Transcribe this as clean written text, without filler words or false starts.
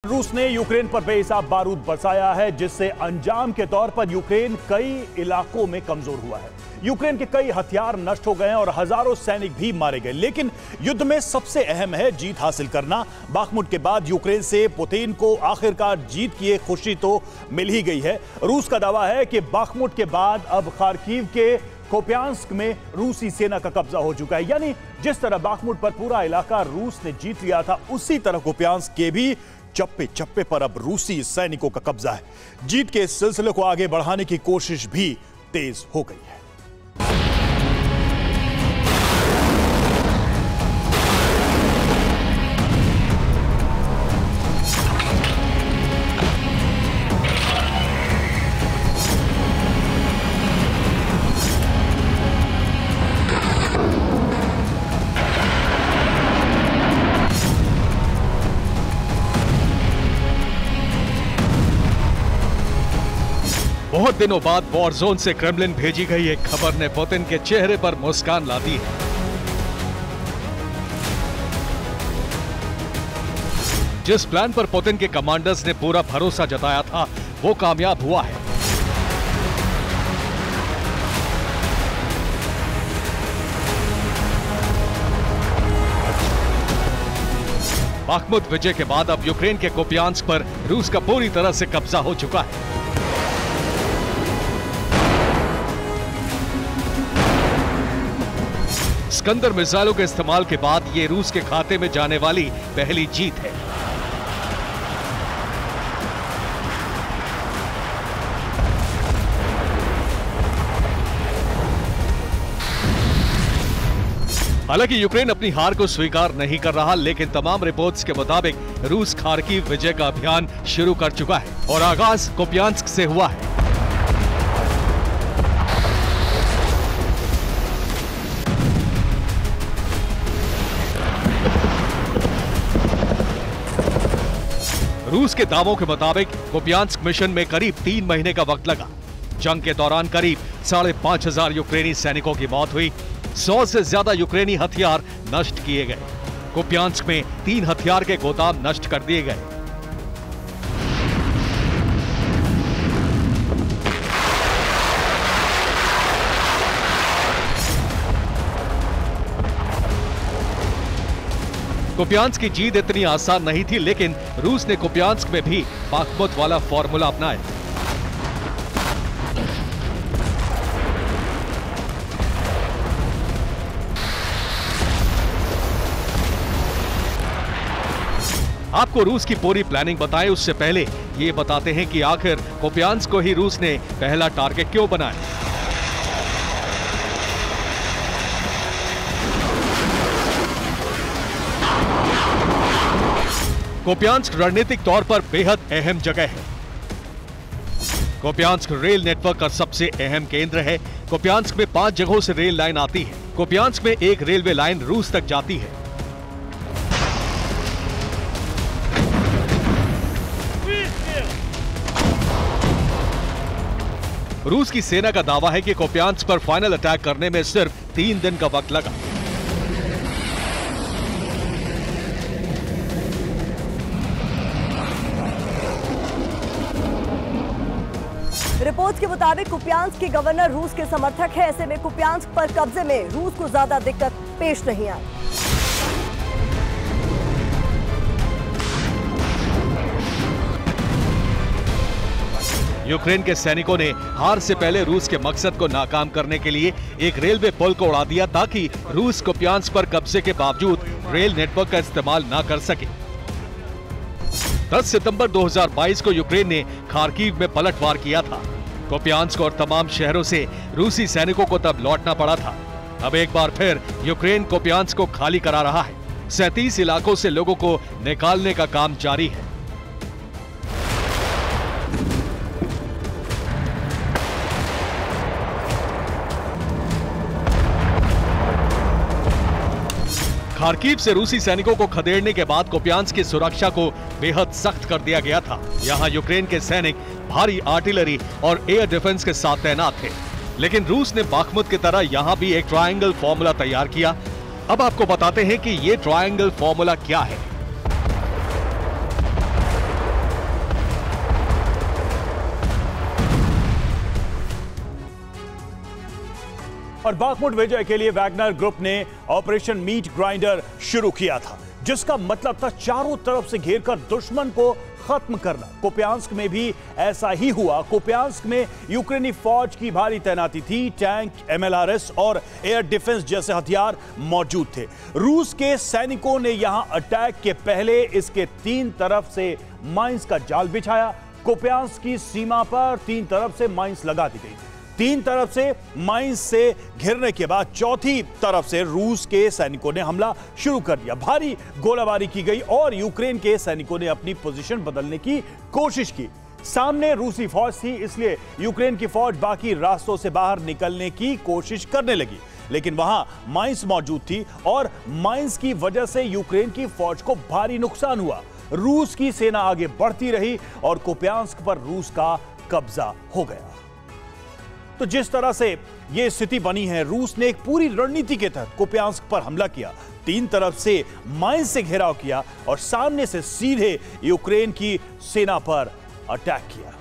रूस ने यूक्रेन पर बेहिसाब बारूद बरसाया है, जिससे अंजाम के तौर पर यूक्रेन कई इलाकों में कमजोर हुआ है। यूक्रेन के कई हथियार नष्ट हो गए और हजारों सैनिक भी मारे गए। लेकिन युद्ध में सबसे अहम है जीत हासिल करना। बाखमुट के बाद यूक्रेन से पुतिन को आखिरकार जीत की एक खुशी तो मिल ही गई है। रूस का दावा है कि बाखमुट के बाद अब खार्किव के कोप्यांस्क में रूसी सेना का कब्जा हो चुका है। यानी जिस तरह बाखमुट पर पूरा इलाका रूस ने जीत लिया था, उसी तरह कोप्यांस्क के भी चप्पे चप्पे पर अब रूसी सैनिकों का कब्जा है। जीत के इस सिलसिले को आगे बढ़ाने की कोशिश भी तेज हो गई है। बहुत दिनों बाद वॉर जोन से क्रेमलिन भेजी गई एक खबर ने पुतिन के चेहरे पर मुस्कान ला दी है। जिस प्लान पर पुतिन के कमांडर्स ने पूरा भरोसा जताया था, वो कामयाब हुआ है। बाखमुत विजय के बाद अब यूक्रेन के कोप्यांस्क पर रूस का पूरी तरह से कब्जा हो चुका है। स्कंदर मिसाइलों के इस्तेमाल के बाद ये रूस के खाते में जाने वाली पहली जीत है। हालांकि यूक्रेन अपनी हार को स्वीकार नहीं कर रहा, लेकिन तमाम रिपोर्ट्स के मुताबिक रूस खार्किव विजय का अभियान शुरू कर चुका है और आगाज कोप्यांस्क से हुआ है। रूस के दावों के मुताबिक कोप्यांस्क मिशन में करीब 3 महीने का वक्त लगा। जंग के दौरान करीब 5,500 यूक्रेनी सैनिकों की मौत हुई। 100 से ज्यादा यूक्रेनी हथियार नष्ट किए गए। कोप्यांस्क में 3 हथियार के गोदाम नष्ट कर दिए गए। कोप्यांस्क की जीत इतनी आसान नहीं थी, लेकिन रूस ने कोप्यांस्क में भी बाखमुत वाला फॉर्मूला अपनाया। आपको रूस की पूरी प्लानिंग बताएं, उससे पहले ये बताते हैं कि आखिर कोप्यांस्क को ही रूस ने पहला टारगेट क्यों बनाया। कोप्यांस्क रणनीतिक तौर पर बेहद अहम जगह है। कोप्यांस्क रेल नेटवर्क का सबसे अहम केंद्र है। कोप्यांस्क में 5 जगहों से रेल लाइन आती है। कोप्यांस्क में एक रेलवे लाइन रूस तक जाती है। रूस की सेना का दावा है कि कोप्यांस्क पर फाइनल अटैक करने में सिर्फ 3 दिन का वक्त लगा। रिपोर्ट्स के मुताबिक कुप्यांस्क के गवर्नर रूस के समर्थक है। ऐसे में कुप्यांस्क पर कब्जे में रूस को ज्यादा दिक्कत पेश नहीं आई। यूक्रेन के सैनिकों ने हार से पहले रूस के मकसद को नाकाम करने के लिए एक रेलवे पुल को उड़ा दिया, ताकि रूस कोप्यांस्क पर कब्जे के बावजूद रेल नेटवर्क का इस्तेमाल न कर सके। 10 सितंबर 2022 को यूक्रेन ने खार्किव में पलटवार किया था। कोप्यांस्क और तमाम शहरों से रूसी सैनिकों को तब लौटना पड़ा था। अब एक बार फिर यूक्रेन कोप्यांस्क को खाली करा रहा है। 37 इलाकों से लोगों को निकालने का काम जारी है। खार्किव से रूसी सैनिकों को खदेड़ने के बाद कोप्यांस्क की सुरक्षा को बेहद सख्त कर दिया गया था। यहां यूक्रेन के सैनिक भारी आर्टिलरी और एयर डिफेंस के साथ तैनात थे। लेकिन रूस ने बाखमुत की तरह यहां भी एक ट्रायंगल फॉर्मूला तैयार किया। अब आपको बताते हैं कि ये ट्रायंगल फॉर्मूला क्या है। और बाखमुट विजय के लिए वैगनर ग्रुप ने ऑपरेशन मीट ग्राइंडर शुरू किया था, जिसका मतलब था चारों तरफ से घेरकर दुश्मन को खत्म करना। कुपियांस्क में भी ऐसा ही हुआ। कुपियांस्क में यूक्रेनी फौज की भारी तैनाती थी। टैंक, MLRS और एयर डिफेंस जैसे हथियार मौजूद थे। रूस के सैनिकों ने यहां अटैक के पहले इसके 3 तरफ से माइंस का जाल बिछाया। कुपियांस्क की सीमा पर 3 तरफ से माइंस लगा दी गई। 3 तरफ से माइंस से घिरने के बाद चौथी तरफ से रूस के सैनिकों ने हमला शुरू कर दिया। भारी गोलाबारी की गई और यूक्रेन के सैनिकों ने अपनी पोजीशन बदलने की कोशिश की। सामने रूसी फौज थी, इसलिए यूक्रेन की फौज बाकी रास्तों से बाहर निकलने की कोशिश करने लगी, लेकिन वहां माइंस मौजूद थी और माइंस की वजह से यूक्रेन की फौज को भारी नुकसान हुआ। रूस की सेना आगे बढ़ती रही और कुपियांस्क पर रूस का कब्जा हो गया। तो जिस तरह से यह स्थिति बनी है, रूस ने एक पूरी रणनीति के तहत कुपियांस्क पर हमला किया, 3 तरफ से माइंस से घेराव किया और सामने से सीधे यूक्रेन की सेना पर अटैक किया।